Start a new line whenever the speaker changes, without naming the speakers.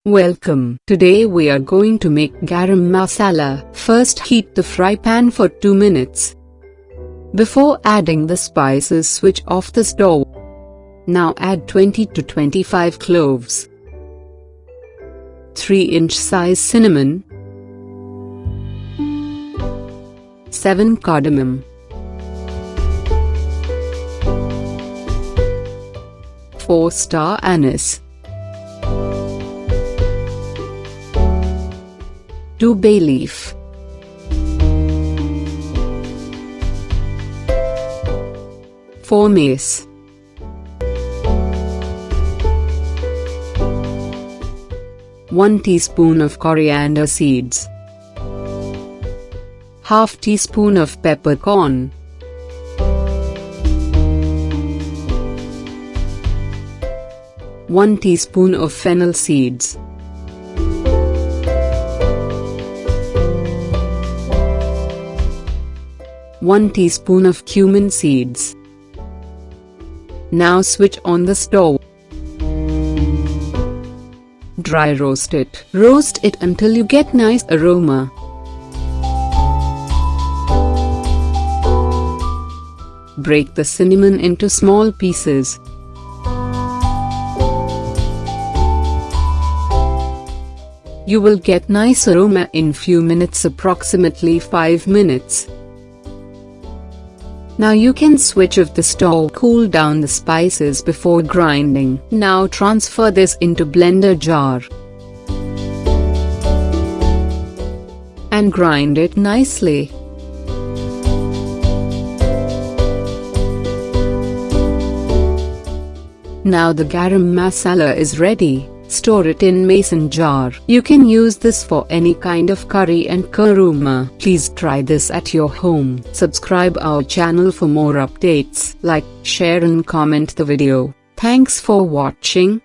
Welcome. Today we are going to make garam masala. First heat the fry pan for 2 minutes. Before adding the spices, switch off the stove. Now add 20 to 25 cloves, 3-inch size cinnamon, 7 cardamom, 4-star anise, 2 bay leaf, 4 mace, 1 teaspoon of coriander seeds, half teaspoon of peppercorn, 1 teaspoon of fennel seeds, 1 teaspoon of cumin seeds. Now switch on the stove. Dry roast it. Roast it until you get nice aroma. Break the cinnamon into small pieces. You will get nice aroma in few minutes, approximately 5 minutes. Now you can switch off the stove, cool down the spices before grinding. Now transfer this into blender jar and grind it nicely. Now the garam masala is ready. Store it in mason jar. You can use this for any kind of curry and kurma. Please try this at your home. Subscribe our channel for more updates. Like, share and comment the video. Thanks for watching.